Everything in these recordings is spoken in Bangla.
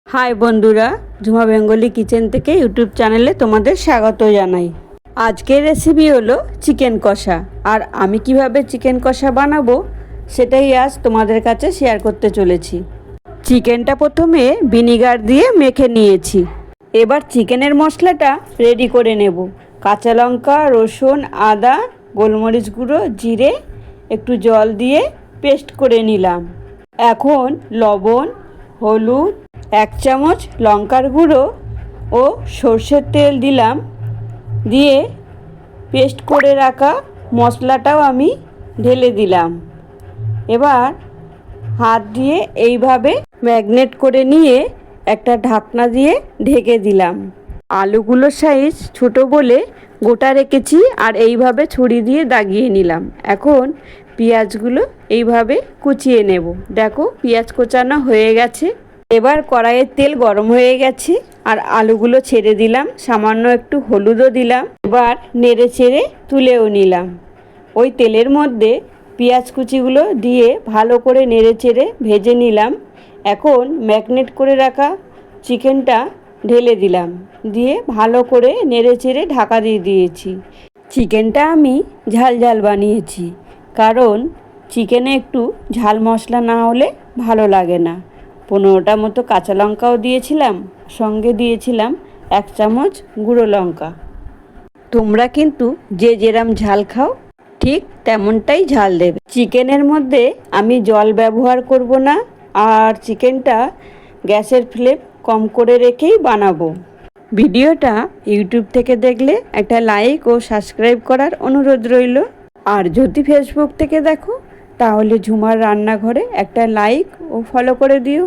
হাই বন্ধুরা, ঝুমা বেঙ্গলি কিচেন থেকে ইউটিউব চ্যানেলে তোমাদের স্বাগত জানাই। আজকের রেসিপি হলো চিকেন কষা। আর আমি কিভাবে চিকেন কষা বানাবো সেটাই আজ তোমাদের কাছে শেয়ার করতে চলেছি। চিকেনটা প্রথমে ভিনিগার দিয়ে মেখে নিয়েছি। এবার চিকেনের মশলাটা রেডি করে নেব। কাঁচা লঙ্কা, রসুন, আদা, গোলমরিচ গুঁড়ো, জিরে, একটু জল দিয়ে পেস্ট করে নিলাম। এখন লবণ, হলুদ, 1 চামচ লঙ্কার গুঁড়ো ও সর্ষের তেল দিলাম। দিয়ে পেস্ট করে রাখা মশলাটাও আমি ঢেলে দিলাম। এবার হাত দিয়ে এইভাবে ম্যাগনেট করে নিয়ে একটা ঢাকনা দিয়ে ঢেকে দিলাম। আলুগুলোর সাইজ ছোট বলে গোটা রেখেছি আর এইভাবে ছুরি দিয়ে দাগিয়ে নিলাম। এখন পেঁয়াজগুলো এইভাবে কুচিয়ে নেব। দেখো পেঁয়াজ কোচানো হয়ে গেছে। এবার কড়াইয়ের তেল গরম হয়ে গেছে আর আলুগুলো ছেড়ে দিলাম। সামান্য একটু হলুদও দিলাম। এবার নেড়ে চেড়ে তুলেও নিলাম। ওই তেলের মধ্যে পেঁয়াজ কুচিগুলো দিয়ে ভালো করে নেড়ে চেড়ে ভেজে নিলাম। এখন ম্যাগনেট করে রাখা চিকেনটা ঢেলে দিলাম। দিয়ে ভালো করে নেড়ে চেড়ে ঢাকা দিয়ে দিয়েছি। চিকেনটা আমি ঝাল ঝাল বানিয়েছি, কারণ চিকেনে একটু ঝাল মশলা না হলে ভালো লাগে না। 15টা মতো কাঁচা লঙ্কাও দিয়েছিলাম, সঙ্গে দিয়েছিলাম 1 চামচ গুঁড়ো লঙ্কা। তোমরা কিন্তু যে যেরম ঝাল খাও ঠিক তেমনটাই ঝাল দেবে। চিকেনের মধ্যে আমি জল ব্যবহার করব না, আর চিকেনটা গ্যাসের ফ্লেম কম করে রেখেই বানাবো। ভিডিওটা ইউটিউব থেকে দেখলে একটা লাইক ও সাবস্ক্রাইব করার অনুরোধ রইল। আর যদি ফেসবুক থেকে দেখো তাহলে ঝুমার রান্নাঘরে একটা লাইক ও ফলো করে দিও।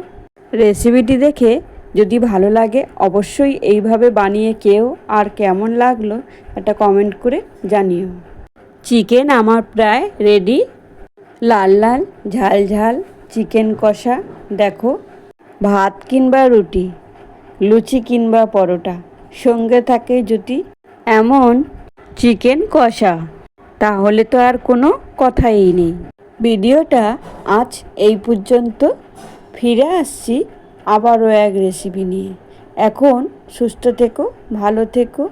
রেসিপিটি দেখে যদি ভালো লাগে অবশ্যই এইভাবে বানিয়ে কেউ আর কেমন লাগলো একটা কমেন্ট করে জানিও। চিকেন আমার প্রায় রেডি। লাল লাল ঝাল ঝাল চিকেন কষা। দেখো, ভাত কিংবা রুটি, লুচি কিংবা পরোটা, সঙ্গে থাকে যদি এমন চিকেন কষা, তাহলে তো আর কোনো কথাই নেই। ভিডিওটা আজ এই পর্যন্ত। ফিরে আসছি আবারও এক রেসিপি নিয়ে। এখন সুস্থ থেকো, ভালো থেকো।